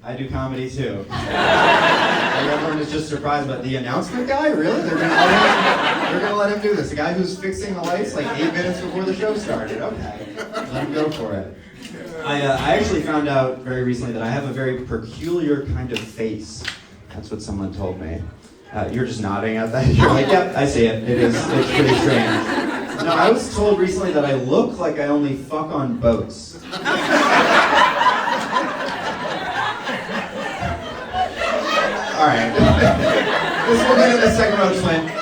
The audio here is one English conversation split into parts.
I do comedy too. And everyone is just surprised, but the announcement guy, really? They're gonna let him do this. The guy who's fixing the lights like 8 minutes before the show started. Okay, let him go for it. I actually found out very recently that I have a very peculiar kind of face. That's what someone told me. You're just nodding at that. You're like, yep, I see it. It's pretty strange. No, I was told recently that I look like I only fuck on boats. All right. This woman in the second row just went, yeah.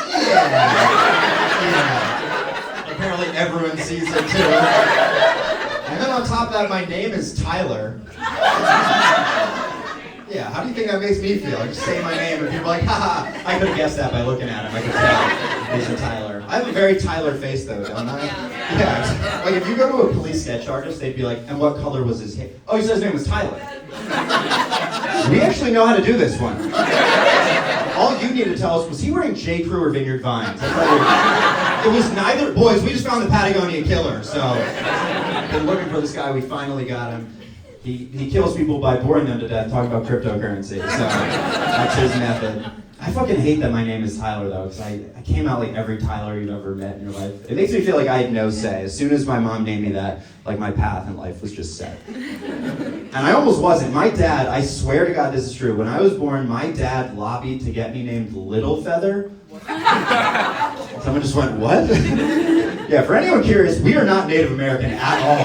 Apparently everyone sees it too. And then on top of that, my name is Tyler. Yeah, how do you think that makes me feel? I just say my name and people are like, haha, I could have guessed that by looking at him. I could tell he's a Tyler. I have a very Tyler face though, don't I? Yeah. Like if you go to a police sketch artist, they'd be like, and what color was his hair? Oh, he said his name was Tyler. We actually know how to do this one. All you need to tell us, was he wearing J. Crew or Vineyard Vines? It was neither. Boys, we just found the Patagonia Killer, so been looking for this guy, we finally got him. He kills people by boring them to death, talking about cryptocurrency, so that's his method. I fucking hate that my name is Tyler though, because I came out like every Tyler you've ever met in your life. It makes me feel like I had no say. As soon as my mom named me that, like my path in life was just set. And I almost wasn't. My dad, I swear to God this is true, when I was born, my dad lobbied to get me named Little Feather. Someone just went, what? Yeah, for anyone curious, we are not Native American at all.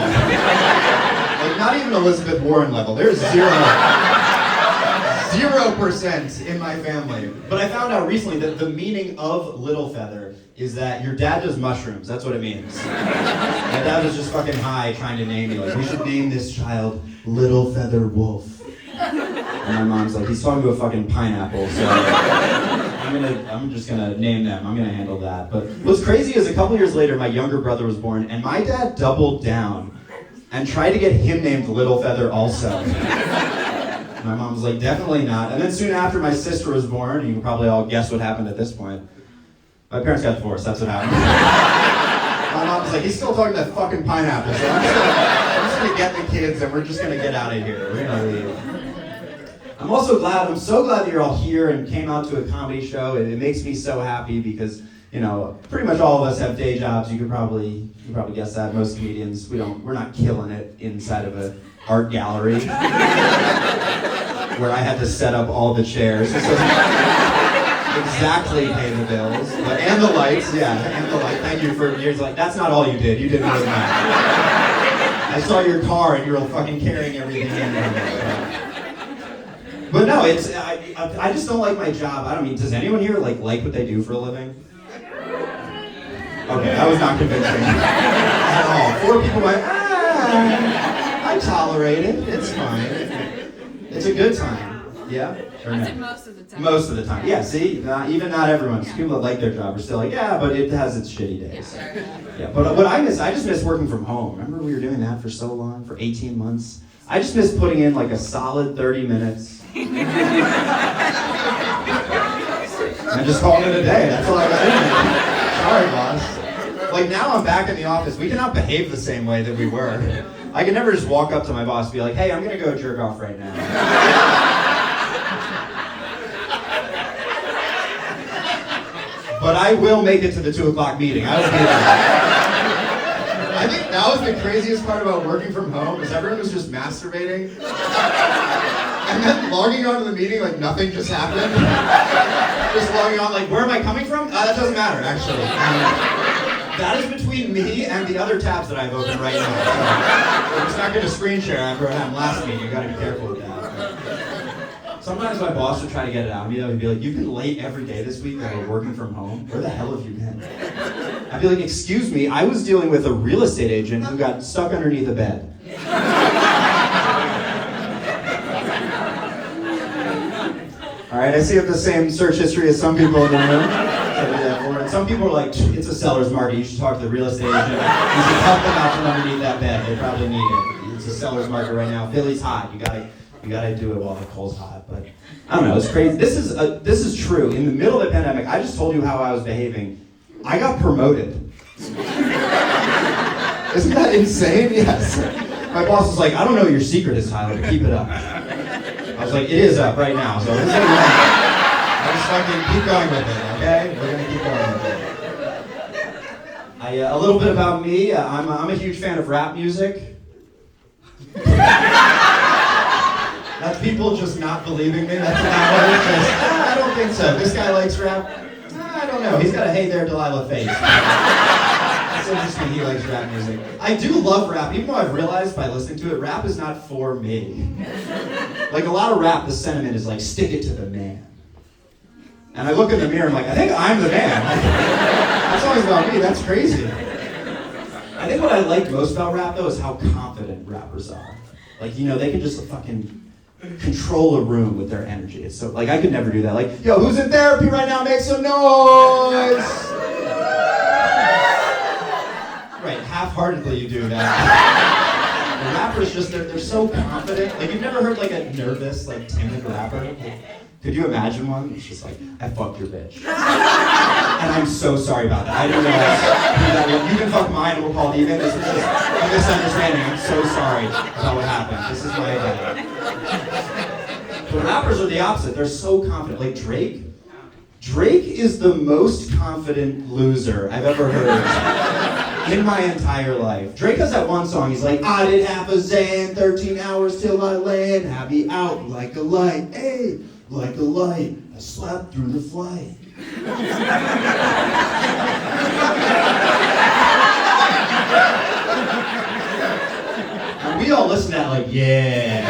Like not even Elizabeth Warren level. There's 0% in my family. But I found out recently that the meaning of Little Feather is that your dad does mushrooms. That's what it means. My dad was just fucking high trying to name me. Like, we should name this child Little Feather Wolf. And my mom's like, he's talking to a fucking pineapple, so I'm just gonna name them. I'm gonna handle that. But what's crazy is a couple years later, my younger brother was born, and my dad doubled down and tried to get him named Little Feather also. My mom was like, definitely not. And then soon after my sister was born, you can probably all guess what happened at this point. My parents got divorced, that's what happened. My mom was like, he's still talking to that fucking pineapple, so I'm just gonna get the kids and we're just gonna get out of here. We're gonna leave. I'm so glad that you're all here and came out to a comedy show. It makes me so happy because, you know, pretty much all of us have day jobs. You could probably guess that. Most comedians, we're not killing it inside of an art gallery where I had to set up all the chairs. So exactly pay the bills. And the lights, and the light. Thank you for years. Like, that's not all you did. You did more than that. I saw your car and you were fucking carrying everything in. But no, I just don't like my job. I don't mean, does anyone here like what they do for a living? Okay, that was not convincing at all. 4 people went, I tolerate it. It's fine. It's a good time. Yeah? I said most of the time. Most of the time. Yeah, see? Not everyone. Yeah. People that like their job are still like, yeah, but it has its shitty days. Yeah, but what I just miss working from home. Remember we were doing that for so long, for 18 months? I just miss putting in like a solid 30 minutes. And just calling it a day. That's all I got in there. Sorry, boss. Like now I'm back in the office. We cannot behave the same way that we were. I can never just walk up to my boss and be like, hey, I'm gonna go jerk off right now. But I will make it to the 2 o'clock meeting. I will be there. I think that was the craziest part about working from home is everyone was just masturbating. And then logging on to the meeting like nothing just happened. Just logging on like, where am I coming from? That doesn't matter, actually. That is between me and the other tabs that I've opened right now. So I'm just not going to screen share after what happened last meeting. You got to be careful with that. Sometimes my boss would try to get it out of me. He'd be like, you've been late every day this week that we're working from home. Where the hell have you been? I'd be like, excuse me, I was dealing with a real estate agent who got stuck underneath a bed. All right, I see you have the same search history as some people in the room. And some people are like, it's a seller's market. You should talk to the real estate agent. You should help them out from underneath that bed. They probably need it. It's a seller's market right now. Philly's hot. You gotta do it while the coal's hot. But I don't know. It's crazy. This is true. In the middle of the pandemic, I just told you how I was behaving. I got promoted. Isn't that insane? Yes. My boss was like, I don't know what your secret is, Tyler, but keep it up. I was like, it is up right now, so this is I just fucking keep going with it, okay? We're gonna keep going with it. A little bit about me. I'm a huge fan of rap music. That's people just not believing me. That's not what it is. I don't think so. This guy likes rap. I don't know. He's got a hey there Delilah face. It's interesting he likes rap music. I do love rap, even though I've realized by listening to it, rap is not for me. Like a lot of rap, the sentiment is like, stick it to the man. And I look in the mirror and I'm like, I think I'm the man. That song's about me, that's crazy. I think what I like most about rap though is how confident rappers are. Like, you know, they can just fucking control a room with their energy. It's so, like, I could never do that. Like, yo, who's in therapy right now? Make some noise! Right, half-heartedly you do that. The rappers just, they're so confident. Like, you've never heard, like, a nervous, like, timid rapper? Like, could you imagine one? It's just like, I fucked your bitch. And I'm so sorry about that. I didn't realize that. You can fuck mine and we'll call it even. This is just a misunderstanding. I'm so sorry about what happened. This is my bad. But rappers are the opposite. They're so confident. Like Drake. Drake is the most confident loser I've ever heard in my entire life. Drake has that one song. He's like, I did half a Zan, 13 hours till I land. Have me out like a light. Hey, like a light. I slept through the flight. And we all listen to that like, yeah.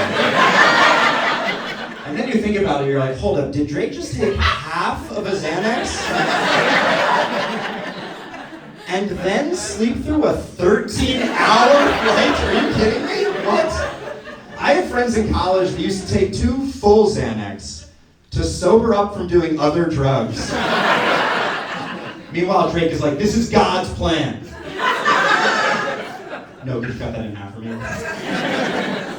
And then you think about it, you're like, hold up, did Drake just take half of a Xanax? And then sleep through a 13-hour flight? Are you kidding me? What? I had friends in college that used to take 2 full Xanax to sober up from doing other drugs. Meanwhile, Drake is like, this is God's plan. No, could you cut that in half for me?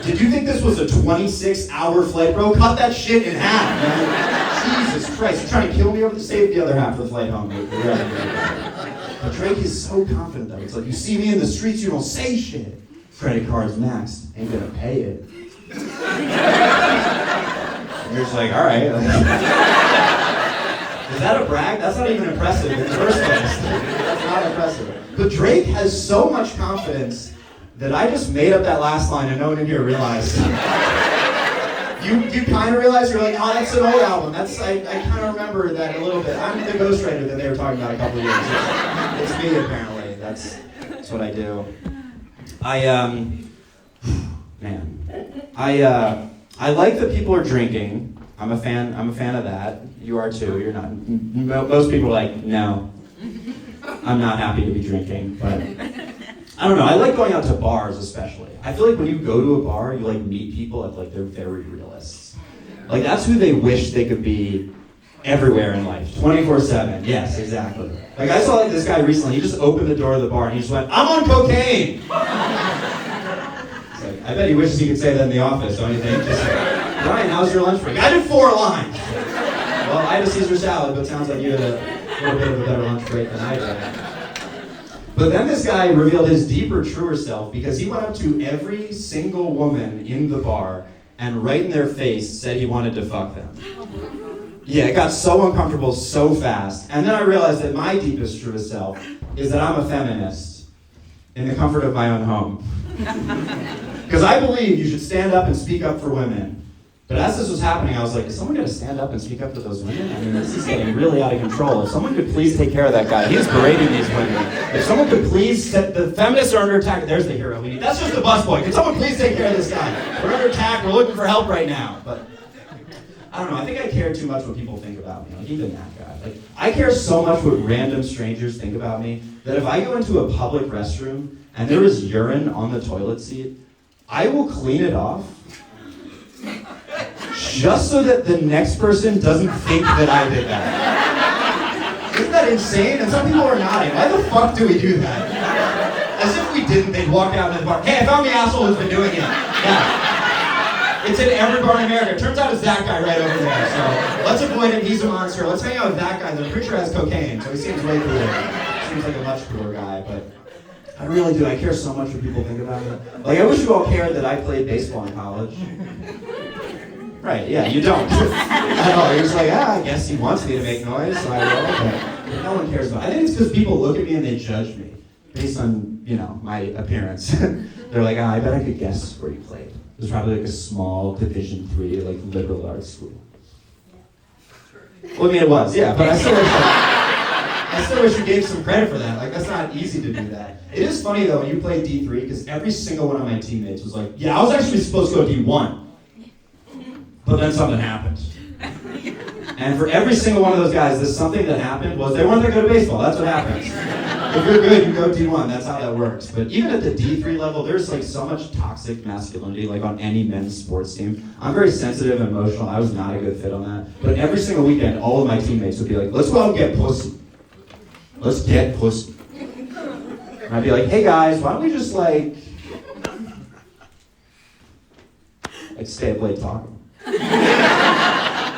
Did you think this was a 26-hour flight, bro? Cut that shit in half, man. Jesus Christ, you're trying to kill me over to save the other half of the flight home. But Drake is so confident though. It's like, you see me in the streets, you don't say shit. Credit card's maxed, ain't gonna pay it. And you're just like, all right. Is that a brag? That's not even impressive in the first place. That's not impressive. But Drake has so much confidence that I just made up that last line and no one in here realized. You kind of realize, you're like, oh, that's an old album. I kind of remember that a little bit. I'm the ghostwriter that they were talking about a couple of years ago. It's me, apparently. That's what I do. I like that people are drinking. I'm a fan of that. You are too. You're not. Most people are like, no. I'm not happy to be drinking, but I don't know. I like going out to bars especially. I feel like when you go to a bar, you like meet people that like they're very realists. Like that's who they wish they could be everywhere in life, 24/7. Yes, exactly. Like I saw like this guy recently. He just opened the door of the bar and he just went, "I'm on cocaine." It's like, I bet he wishes he could say that in the office. Don't you think? Just like, Brian, how's your lunch break? I did 4 lines. Well, I had a Caesar salad, but it sounds like you had a little bit of a better lunch break than I did. But then this guy revealed his deeper, truer self because he went up to every single woman in the bar and right in their face said he wanted to fuck them. Yeah, it got so uncomfortable so fast. And then I realized that my deepest, truest self is that I'm a feminist in the comfort of my own home. Because I believe you should stand up and speak up for women. But as this was happening, I was like, is someone going to stand up and speak up to those women? I mean, this is getting really out of control. If someone could please take care of that guy. He's berating these women. If someone could please, the feminists are under attack. There's the hero we need. That's just the busboy. Can someone please take care of this guy? We're under attack. We're looking for help right now. But I don't know. I think I care too much what people think about me. Like, even that guy. Like, I care so much what random strangers think about me that if I go into a public restroom and there is urine on the toilet seat, I will clean it off just so that the next person doesn't think that I did that. Isn't that insane? And some people are nodding. Why the fuck do we do that? As if we didn't, they'd walk out in the bar. Hey, I found the asshole who's been doing it. Yeah. It's in every bar in America. It turns out it's that guy right over there. So let's avoid him. He's a monster. Let's hang out with that guy that I'm pretty sure has cocaine. So he seems way cooler. Seems like a much cooler guy, but I really do. I care so much what people think about me. Like, I wish you all cared that I played baseball in college. Right, yeah, you don't. I know, you're just like, I guess he wants me to make noise, so I will, but no one cares about it. I think it's because people look at me and they judge me based on, my appearance. They're like, I bet I could guess where you played. It was probably like a small Division III, like liberal arts school. Well, I mean, it was, yeah, but I still wish you gave some credit for that. Like, that's not easy to do that. It is funny, though, when you play D3, because every single one of my teammates was like, yeah, I was actually supposed to go D1. But then something happened. And for every single one of those guys, this something that happened was they weren't that good at baseball. That's what happens. If you're good, you go D1. That's how that works. But even at the D3 level, there's like so much toxic masculinity, like on any men's sports team. I'm very sensitive and emotional. I was not a good fit on that. But every single weekend, all of my teammates would be like, let's go out and get pussy. Let's get pussy. And I'd be like, hey guys, why don't we just stay up late talking?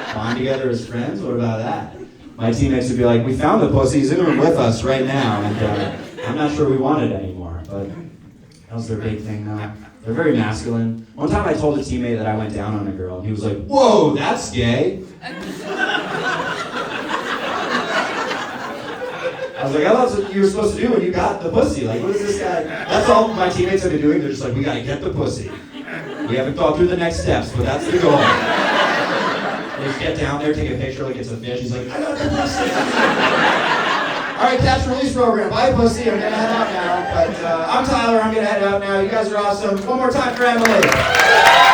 Bond together as friends? What about that? My teammates would be like, we found the pussy, he's in the room with us right now, and I'm not sure we want it anymore, but that was their big thing now. They're very masculine. One time I told a teammate that I went down on a girl, and he was like, whoa, that's gay. I was like, I thought that's what you were supposed to do when you got the pussy. Like, what is this guy? That's all my teammates have been doing. They're just like, we gotta get the pussy. We haven't thought through the next steps, but that's the goal. They just get down there, take a picture like it's a fish. He's like, I got the pussy. All right, catch and release program. Bye, pussy. I'm gonna head out now. But I'm Tyler. I'm gonna head out now. You guys are awesome. One more time for Emily.